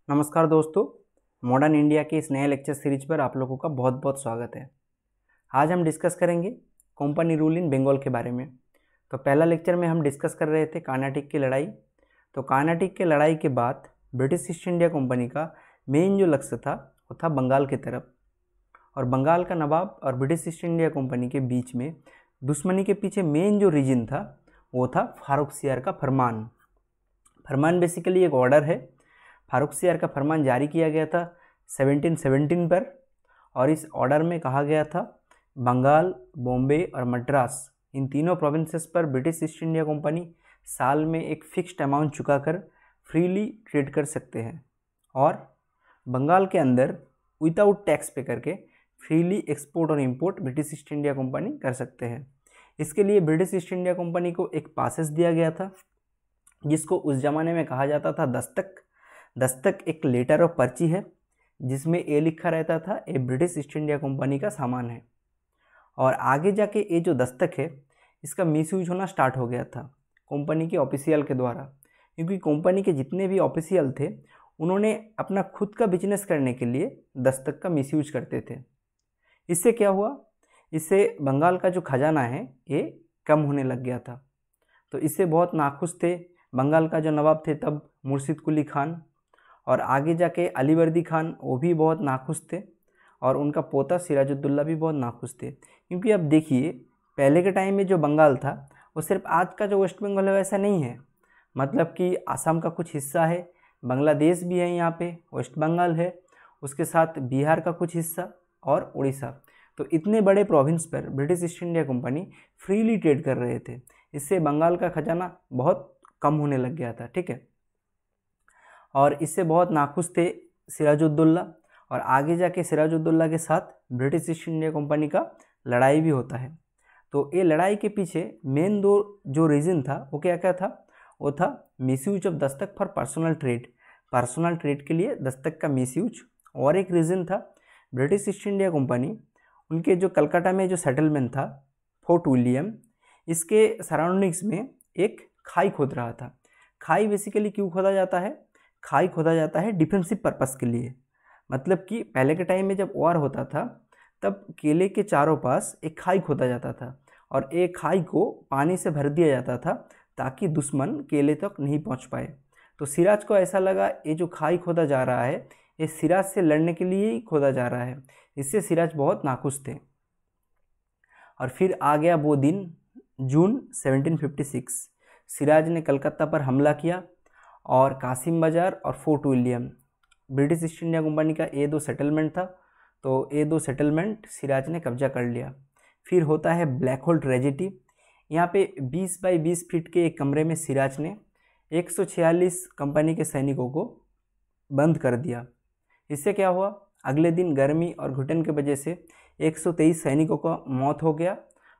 नमस्कार दोस्तों, modern India के इस नए लेक्चर सीरीज पर आप लोगों का बहुत बहुत स्वागत है। आज हम डिस्कस करेंगे कंपनी रूल इन बंगाल के बारे में। तो पहला लेक्चर में हम डिस्कस कर रहे थे कर्नाटक की लड़ाई। तो कर्नाटक की लड़ाई के बाद ब्रिटिश ईस्ट इंडिया कंपनी का मेन जो लक्ष्य था वो था बंगाल की तरफ, और बंगाल का नवाब और ब्रिटिश ईस्ट इंडिया कंपनी के बीच में दुश्मनी के पीछे मेन जो रीजन था वो था फारुखसियार का फरमान। फरमान बेसिकली एक ऑर्डर है। फारुखसियार का फरमान जारी किया गया था 1717 पर, और इस ऑर्डर में कहा गया था बंगाल, बॉम्बे और मद्रास इन तीनों प्रोविंसेस पर ब्रिटिश ईस्ट इंडिया कंपनी साल में एक फिक्स्ड अमाउंट चुकाकर फ्रीली ट्रेड कर सकते हैं, और बंगाल के अंदर विदाउट टैक्स पे करके फ्रीली एक्सपोर्ट और import British east India company कर सकते हैं। इसके लिए ब्रिटिश ईस्ट इंडिया कंपनी को एक पासेस दिया गया था जिसको उस ज़माने में कहा जाता था दस्तक। दस्तक एक लेटर ऑफ पर्ची है जिसमें ये लिखा रहता था ये ब्रिटिश ईस्ट इंडिया कंपनी का सामान है, और आगे जाके ये जो दस्तक है इसका मिसयूज होना स्टार्ट हो गया था कंपनी के ऑफिशियल के द्वारा, क्योंकि कंपनी के जितने भी ऑफिशियल थे उन्होंने अपना खुद का बिजनेस करने के लिए दस्तक का मिसयूज करते थे। इससे क्या हुआ, इससे बंगाल का जो खजाना है ये कम होने लग गया था। तो इससे बहुत नाखुश थे बंगाल का जो नवाब थे तब मुर्शिद कुली खान, और आगे जाके अलीवर्दी खान वो भी बहुत नाखुश थे, और उनका पोता सिराजुद्दौला भी बहुत नाखुश थे। क्योंकि अब देखिए पहले के टाइम में जो बंगाल था वो सिर्फ आज का जो वेस्ट बंगाल है वैसा नहीं है, मतलब कि आसाम का कुछ हिस्सा है, बांग्लादेश भी है यहाँ पे, वेस्ट बंगाल है, उसके साथ बिहार का कुछ हिस्सा और उड़ीसा। तो इतने बड़े प्रोविंस पर British east India company freely trade कर रहे थे। इससे बंगाल का खजाना बहुत कम होने लग गया था, ठीक है। और इससे बहुत नाखुश थे सिराजुद्दौला, और आगे जाके सिराजुद्दौला के साथ ब्रिटिश ईस्ट इंडिया कंपनी का लड़ाई भी होता है। तो ये लड़ाई के पीछे मेन दो जो रीज़न था वो क्या क्या था, वो था misuse of Dastak for personal trade, personal trade के लिए दस्तक का मिसयूज, और एक रीज़न था ब्रिटिश ईस्ट इंडिया कंपनी उनके जो कलकत्ता में जो सेटलमेंट था फोर्ट विलियम, इसके सराउंडिंग्स में एक खाई खोद रहा था। खाई बेसिकली क्यों खोदा जाता है, खाई खोदा जाता है डिफेंसिव पर्पस के लिए। मतलब कि पहले के टाइम में जब वॉर होता था तब किले के चारों पास एक खाई खोदा जाता था, और एक खाई को पानी से भर दिया जाता था ताकि दुश्मन किले तक नहीं पहुंच पाए। तो सिराज को ऐसा लगा ये जो खाई खोदा जा रहा है ये सिराज से लड़ने के लिए ही खोदा जा रहा है, इससे सिराज बहुत नाखुश थे। और फिर आ गया वो दिन जून 1756, सिराज ने कलकत्ता पर हमला किया, और कासिम बाजार और fort William British east India company का ये दो सेटलमेंट था, तो ये दो सेटलमेंट सिराज ने कब्जा कर लिया। फिर होता है ब्लैक होल ट्रेजेडी। यहाँ पे 20 बाई 20 फीट के एक कमरे में सिराज ने 146 कंपनी के सैनिकों को बंद कर दिया। इससे क्या हुआ, अगले दिन गर्मी और घुटन की वजह से 123 सैनिकों का मौत हो गया,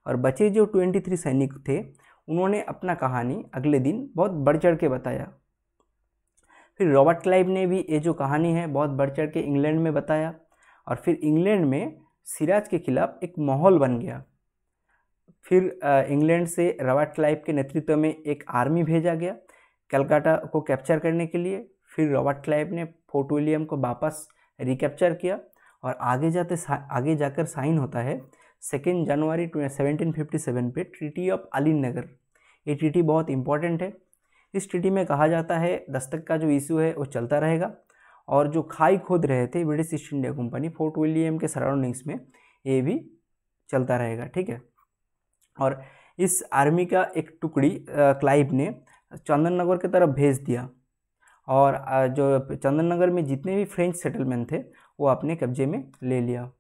और बचे जो 23 सैनिक थे उन्होंने अपना कहानी अगले दिन बहुत बढ़ चढ़ के बताया। फिर रॉबर्ट क्लाइव ने भी ये जो कहानी है बहुत बढ़ चढ़ के इंग्लैंड में बताया, और फिर इंग्लैंड में सिराज के खिलाफ एक माहौल बन गया। फिर इंग्लैंड से रॉबर्ट क्लाइव के नेतृत्व में एक आर्मी भेजा गया कलकत्ता को कैप्चर करने के लिए। फिर रॉबर्ट क्लाइव ने फोर्ट विलियम को वापस रिकैप्चर किया, और आगे जाकर साइन होता है 2 जनवरी 1757 पे ट्रीटी ऑफ अलीन नगर। ये ट्रीटी बहुत इंपॉर्टेंट है। इस ट्रीटी में कहा जाता है दस्तक का जो इशू है वो चलता रहेगा, और जो खाई खोद रहे थे British east India company fort William के सराउंडिंग्स में ये भी चलता रहेगा, ठीक है। और इस आर्मी का एक टुकड़ी क्लाइव ने चंदननगर की तरफ भेज दिया, और जो चंदननगर में जितने भी फ्रेंच सेटलमेंट थे वो अपने कब्जे में ले लिया।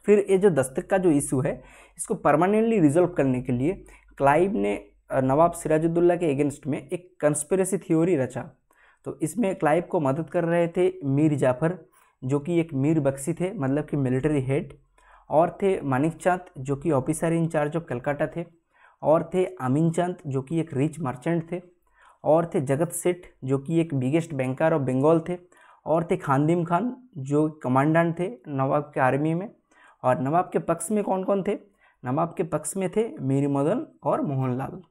फिर ये जो दस्तक का जो इशू है इसको परमानेंटली रिजॉल्व करने के लिए क्लाइव ने नवाब सिराजुद्दौला के अगेंस्ट में एक कंस्पिरेसी थ्योरी रचा। तो इसमें क्लाइव को मदद कर रहे थे मीर जाफर जो कि एक मीर बख्शी थे, मतलब कि मिलिट्री हेड, और थे मानिक चांद जो कि officer in charge of Calcutta थे, और थे अमीन चांद जो कि एक रिच मर्चेंट थे, और थे जगत सेठ जो कि एक बिगेस्ट बैंकर ऑफ बंगाल थे, और थे खानदिम खान जो कमांडेंट थे नवाब के आर्मी में। और नवाब के पक्ष में कौन कौन थे, नवाब के पक्ष में थे मीर मदन और मोहनलाल।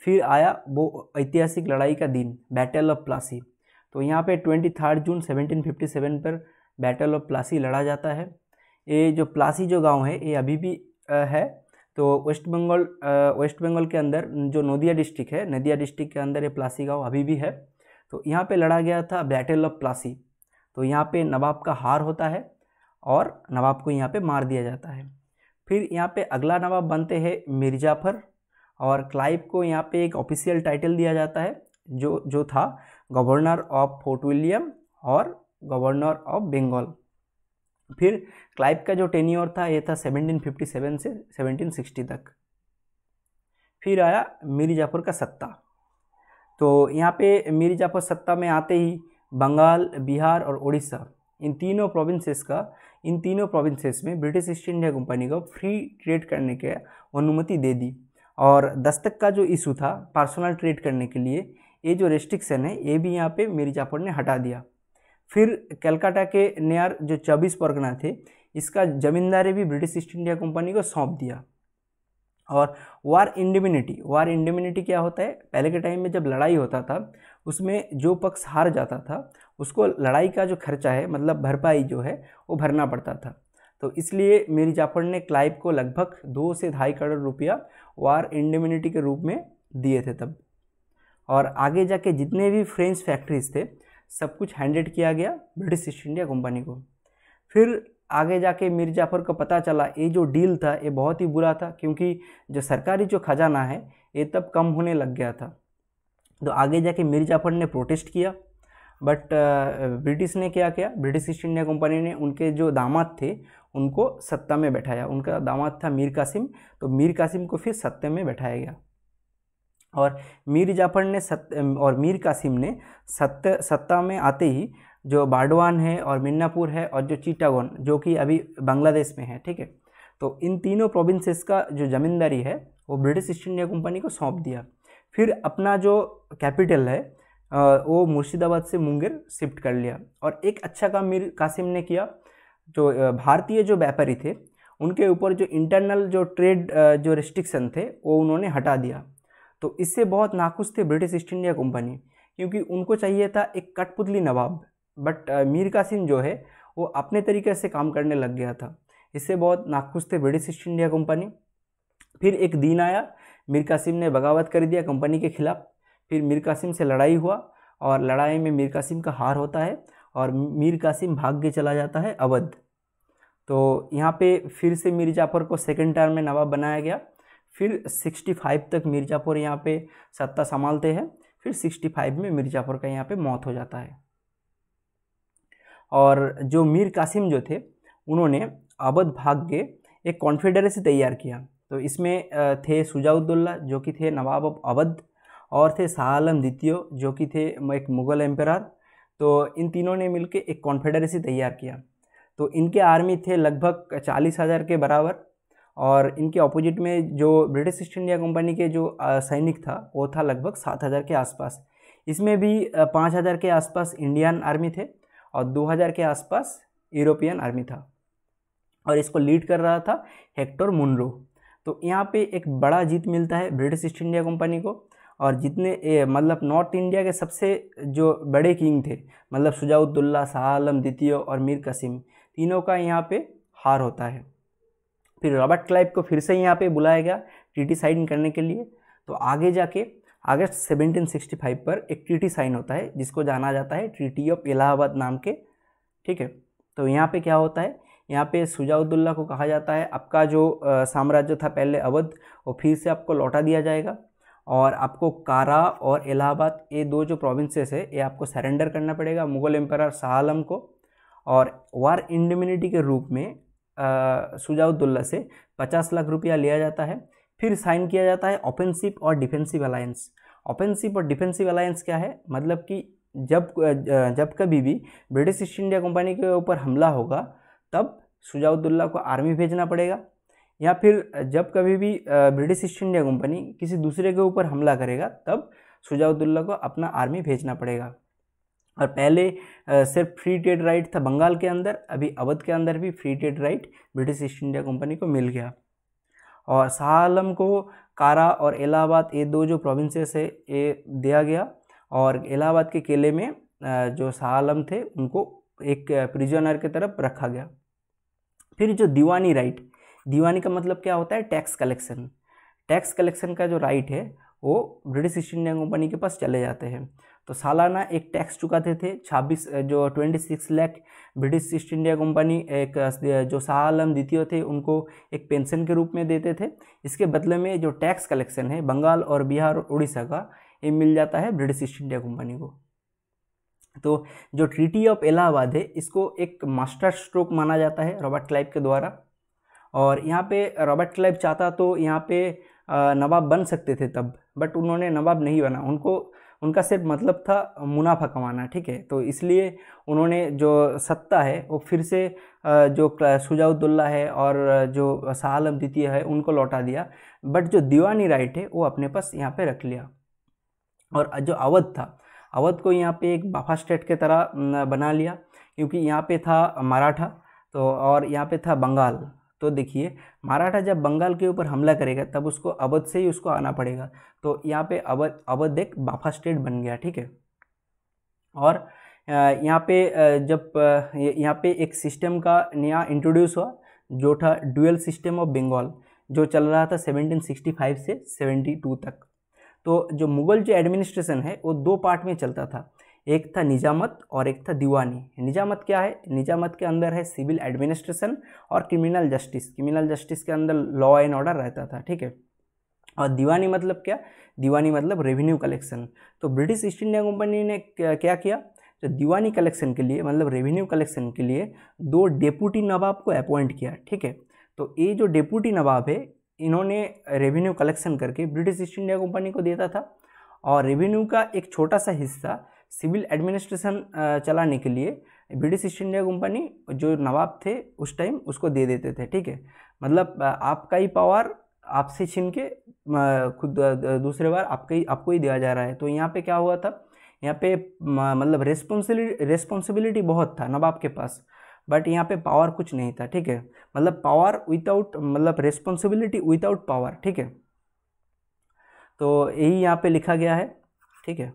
फिर आया वो ऐतिहासिक लड़ाई का दिन, बैटल ऑफ प्लासी। तो यहाँ पे 23 जून 1757 पर बैटल ऑफ प्लासी लड़ा जाता है। ये जो प्लासी जो गांव है ये अभी भी है। तो वेस्ट बंगाल के अंदर जो नदिया डिस्ट्रिक्ट है, नदिया डिस्ट्रिक्ट के अंदर ये प्लासी गांव अभी भी है। तो यहाँ पे लड़ा गया था बैटल ऑफ प्लासी। तो यहाँ पे नवाब का हार होता है और नवाब को यहाँ पे मार दिया जाता है। फिर यहाँ पे अगला नवाब बनते हैं मीर जाफर, और क्लाइव को यहाँ पे एक ऑफिशियल टाइटल दिया जाता है जो था गवर्नर ऑफ फोर्ट विलियम और गवर्नर ऑफ बंगाल। फिर क्लाइव का जो टेन्योर था ये था 1757 से 1760 तक। फिर आया मीर जाफर का सत्ता। तो यहाँ पे मीर जाफर सत्ता में आते ही बंगाल, बिहार और उड़ीसा इन तीनों प्रोविंसेस में ब्रिटिश ईस्ट इंडिया कंपनी को फ्री ट्रेड करने की अनुमति दे दी। और दस्तक का जो इशू था पर्सनल ट्रेड करने के लिए, ये जो रेस्ट्रिक्शन है ये भी यहाँ पे मीर जाफर ने हटा दिया। फिर कलकत्ता के नियर जो 24 परगना थे, इसका जमींदारी भी ब्रिटिश ईस्ट इंडिया कंपनी को सौंप दिया। और वार इंडिमिनिटी क्या होता है, पहले के टाइम में जब लड़ाई होता था उसमें जो पक्ष हार जाता था उसको लड़ाई का जो खर्चा है, मतलब भरपाई जो है वो भरना पड़ता था। तो इसलिए मीर जाफर ने क्लाइव को लगभग 2 से 2.5 करोड़ रुपया वार इंडिमिनिटी के रूप में दिए थे तब। और आगे जाके जितने भी फ्रेंच फैक्ट्रीज थे सब कुछ हैंडेड किया गया ब्रिटिश ईस्ट इंडिया कंपनी को। फिर आगे जाके मीर जाफर को पता चला ये जो डील था ये बहुत ही बुरा था, क्योंकि जो सरकारी जो खजाना है ये तब कम होने लग गया था। तो आगे जाके मीर जाफर ने प्रोटेस्ट किया, बट ब्रिटिश ने क्या किया, ब्रिटिश ईस्ट इंडिया कंपनी ने उनके जो दामाद थे उनको सत्ता में बैठाया। उनका दामाद था मीर कासिम, तो मीर कासिम को फिर सत्ता में बैठाया गया। और मीर जाफर ने और मीर कासिम ने सत्ता में आते ही जो बारडवान है और मिन्नापुर है और जो चिटागोन जो कि अभी बांग्लादेश में है, ठीक है, तो इन तीनों प्रोविंसेस का जो ज़मींदारी है वो ब्रिटिश ईस्ट इंडिया कंपनी को सौंप दिया। फिर अपना जो कैपिटल है वो मुर्शिदाबाद से मुंगेर शिफ्ट कर लिया। और एक अच्छा काम मीर कासिम ने किया, जो भारतीय जो व्यापारी थे उनके ऊपर जो इंटरनल जो ट्रेड जो रिस्ट्रिक्शन थे वो उन्होंने हटा दिया। तो इससे बहुत नाखुश थे ब्रिटिश ईस्ट इंडिया कंपनी, क्योंकि उनको चाहिए था एक कठपुतली नवाब, बट मीर कासिम जो है वो अपने तरीके से काम करने लग गया था। इससे बहुत नाखुश थे ब्रिटिश ईस्ट इंडिया कंपनी। फिर एक दिन आया, मीर कासिम ने बगावत कर दिया कंपनी के खिलाफ। फिर मीर कासिम से लड़ाई हुआ और लड़ाई में मीर कासिम का हार होता है और मीर कासिम भाग के चला जाता है अवध। तो यहाँ पे फिर से मीर जाफर को सेकेंड टर्म में नवाब बनाया गया। फिर 65 तक मीर जाफर यहाँ पे सत्ता संभालते हैं। फिर 65 में मीर जाफर का यहाँ पे मौत हो जाता है। और जो मीर कासिम जो थे उन्होंने अवध भाग के एक कॉन्फेडरेसी तैयार किया। तो इसमें थे शुजाउद्दौला जो कि थे नवाब ऑफ अवध, और थे शाह आलम द्वितीय जो कि थे एक मुग़ल एम्परर। तो इन तीनों ने मिलकर एक कॉन्फेडरेसी तैयार किया। तो इनके आर्मी थे लगभग 40,000 के बराबर, और इनके ऑपोजिट में जो ब्रिटिश ईस्ट इंडिया कंपनी के जो सैनिक था वो था लगभग 7,000 के आसपास। इसमें भी 5,000 के आसपास इंडियन आर्मी थे और 2,000 के आसपास यूरोपियन आर्मी था, और इसको लीड कर रहा था हेक्टर मुनरो। तो यहाँ पे एक बड़ा जीत मिलता है ब्रिटिश ईस्ट इंडिया कंपनी को। और जितने मतलब नॉर्थ इंडिया के सबसे जो बड़े किंग थे, मतलब शुजाउद्दौला, शाह आलम द्वितीय और मीर कासिम, तीनों का यहाँ पे हार होता है। फिर रॉबर्ट क्लाइव को फिर से यहाँ पे बुलाया गया ट्रीटी साइन करने के लिए। तो आगे जाके अगस्त 1765 पर एक ट्रीटी साइन होता है जिसको जाना जाता है ट्रीटी ऑफ इलाहाबाद नाम के, ठीक है। तो यहाँ पे क्या होता है, यहाँ पे शुजाउद्दौला को कहा जाता है आपका जो साम्राज्य था पहले अवध, वो फिर से आपको लौटा दिया जाएगा, और आपको कारा और इलाहाबाद ये दो जो प्रोविंसेस है ये आपको सरेंडर करना पड़ेगा मुग़ल एम्परर शाह आलम को। और वार इंडिमिनिटी के रूप में शुजाउद्दौला से 50 लाख रुपया लिया जाता है। फिर साइन किया जाता है ऑफेंसिव और डिफेंसिव अलायंस। ऑफेंसिव और डिफेंसिव अलायंस क्या है, मतलब कि जब कभी भी ब्रिटिश ईस्ट इंडिया कंपनी के ऊपर हमला होगा तब शुजाउद्दौला को आर्मी भेजना पड़ेगा, या फिर जब कभी भी ब्रिटिश ईस्ट इंडिया कंपनी किसी दूसरे के ऊपर हमला करेगा तब शुजाउद्दौला को अपना आर्मी भेजना पड़ेगा। और पहले सिर्फ फ्री ट्रेड राइट था बंगाल के अंदर, अभी अवध के अंदर भी free trade right British east India company को मिल गया। और शाह आलम को कारा और इलाहाबाद ये दो जो प्रोविंसेस है ये दिया गया, और इलाहाबाद के किले में जो शाह आलम थे उनको एक प्रिजनर की तरफ रखा गया। फिर जो दीवानी राइट, दीवानी का मतलब क्या होता है, टैक्स कलेक्शन। टैक्स कलेक्शन का जो राइट है वो ब्रिटिश ईस्ट इंडिया कंपनी के पास चले जाते हैं। तो सालाना एक टैक्स चुकाते थे 26 lakh British east India company एक जो शाह आलम द्वितीय थे उनको एक पेंशन के रूप में देते थे। इसके बदले में जो टैक्स कलेक्शन है बंगाल और बिहार और उड़ीसा का, ये मिल जाता है ब्रिटिश ईस्ट इंडिया कंपनी को। तो जो ट्रीटी ऑफ इलाहाबाद है इसको एक मास्टर स्ट्रोक माना जाता है रॉबर्ट क्लाइव के द्वारा। और यहाँ पे रॉबर्ट क्लाइव चाहता तो यहाँ पे नवाब बन सकते थे तब, बट उन्होंने नवाब नहीं बना। उनका सिर्फ मतलब था मुनाफा कमाना, ठीक है। तो इसलिए उन्होंने जो सत्ता है वो फिर से जो शुजाउद्दौला है और जो शाह आलम द्वितीय है उनको लौटा दिया, बट जो दीवानी राइट है वो अपने पास यहाँ पे रख लिया। और जो अवध था, अवध को यहाँ पे एक बाफा स्टेट के तरह बना लिया, क्योंकि यहाँ पे था मराठा तो और यहाँ पे था बंगाल। तो देखिए मराठा जब बंगाल के ऊपर हमला करेगा तब उसको अवध से ही उसको आना पड़ेगा। तो यहाँ पे अवध एक बाफा स्टेट बन गया, ठीक है। और यहाँ पे जब यहाँ पे एक सिस्टम का नया इंट्रोड्यूस हुआ जो था ड्यूअल सिस्टम ऑफ बंगाल, जो चल रहा था 1765 से 72 तक। तो जो मुगल जो एडमिनिस्ट्रेशन है वो दो पार्ट में चलता था, एक था निजामत और एक था दीवानी। निजामत क्या है, निजामत के अंदर है सिविल एडमिनिस्ट्रेशन और क्रिमिनल जस्टिस। क्रिमिनल जस्टिस के अंदर लॉ एंड ऑर्डर रहता था, ठीक है। और दीवानी मतलब क्या, दीवानी मतलब रेवेन्यू कलेक्शन। तो ब्रिटिश ईस्ट इंडिया कंपनी ने क्या किया, तो दीवानी कलेक्शन के लिए मतलब रेवेन्यू कलेक्शन के लिए दो डेप्यूटी नवाब को अपॉइंट किया, ठीक है। तो ये जो डेप्यूटी नवाब है इन्होंने रेवेन्यू कलेक्शन करके ब्रिटिश ईस्ट इंडिया कंपनी को देता था, और रेवेन्यू का एक छोटा सा हिस्सा सिविल एडमिनिस्ट्रेशन चलाने के लिए ब्रिटिश ईस्ट इंडिया कंपनी जो नवाब थे उस टाइम उसको दे देते थे, ठीक है। मतलब आपका ही पावर आपसे छीन के खुद दूसरे बार आपको ही दिया जा रहा है। तो यहाँ पे क्या हुआ था, यहाँ पे मतलब रेस्पॉन्सिबिलिटी बहुत था नवाब के पास, बट यहाँ पे पावर कुछ नहीं था, ठीक है। मतलब पावर विदाउट मतलब रेस्पॉन्सिबिलिटी विदाउट पावर, ठीक है। तो यही यहाँ पे लिखा गया है, ठीक है।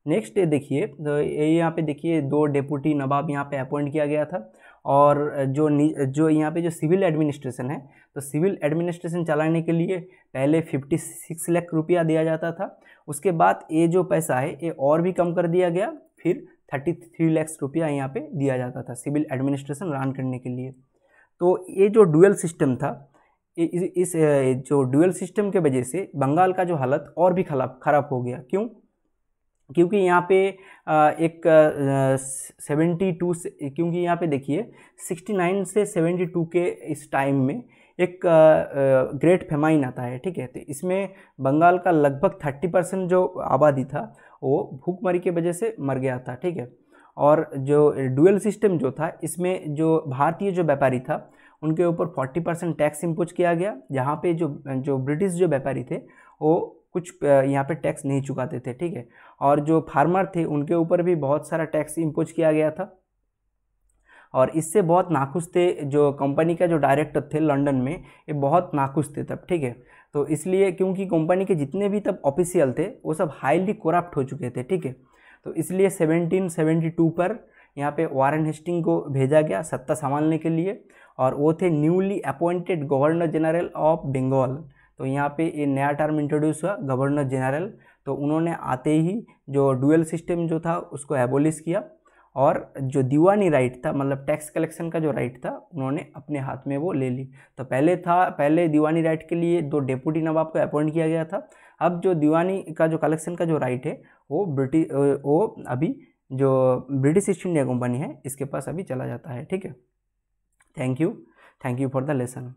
नेक्स्ट देखिए, तो यहाँ पे देखिए दो डेप्यूटी नवाब यहाँ पे अपॉइंट किया गया था। और जो यहाँ पे जो सिविल एडमिनिस्ट्रेशन है, तो सिविल एडमिनिस्ट्रेशन चलाने के लिए पहले 56 लाख रुपया दिया जाता था। उसके बाद ये जो पैसा है ये और भी कम कर दिया गया, फिर 33 लाख रुपया यहाँ पे दिया जाता था सिविल एडमिनिस्ट्रेशन रन करने के लिए। तो ये जो डुअल सिस्टम था, इस जो डुअल सिस्टम के वजह से बंगाल का जो हालत और भी खराब हो गया। क्यों, क्योंकि यहाँ पे एक 72 से, क्योंकि यहाँ पे देखिए 69 से 72 के इस टाइम में एक ग्रेट फेमाइन आता है, ठीक है। तो इसमें बंगाल का लगभग 30% जो आबादी था वो भूखमरी की वजह से मर गया था, ठीक है। और जो डुअल सिस्टम जो था इसमें जो भारतीय जो व्यापारी था उनके ऊपर 40% टैक्स इम्पोज किया गया, जहाँ पे जो ब्रिटिश जो व्यापारी थे वो कुछ यहाँ पे टैक्स नहीं चुकाते थे, ठीक है। और जो फार्मर थे उनके ऊपर भी बहुत सारा टैक्स इम्पोज किया गया था, और इससे बहुत नाखुश थे जो कंपनी का जो डायरेक्टर थे लंदन में, ये बहुत नाखुश थे तब, ठीक है। तो इसलिए क्योंकि कंपनी के जितने भी तब ऑफिशियल थे वो सब हाईली करप्ट हो चुके थे, ठीक है। तो इसलिए 1772 पर यहाँ पे वारेन हेस्टिंग को भेजा गया सत्ता संभालने के लिए, और वो थे newly appointed governor general of Bengal. तो यहाँ पे ये नया टर्म इंट्रोड्यूस हुआ गवर्नर जनरल। तो उन्होंने आते ही जो डुअल सिस्टम जो था उसको एबोलिश किया, और जो दीवानी राइट था मतलब टैक्स कलेक्शन का जो राइट था उन्होंने अपने हाथ में वो ले ली। तो पहले दीवानी राइट के लिए दो डेप्यूटी नवाब को अपॉइंट किया गया था। अब जो दीवानी का जो कलेक्शन का जो राइट है वो अभी जो ब्रिटिश ईस्ट इंडिया कंपनी है इसके पास अभी चला जाता है, ठीक है। Thank you for the lesson.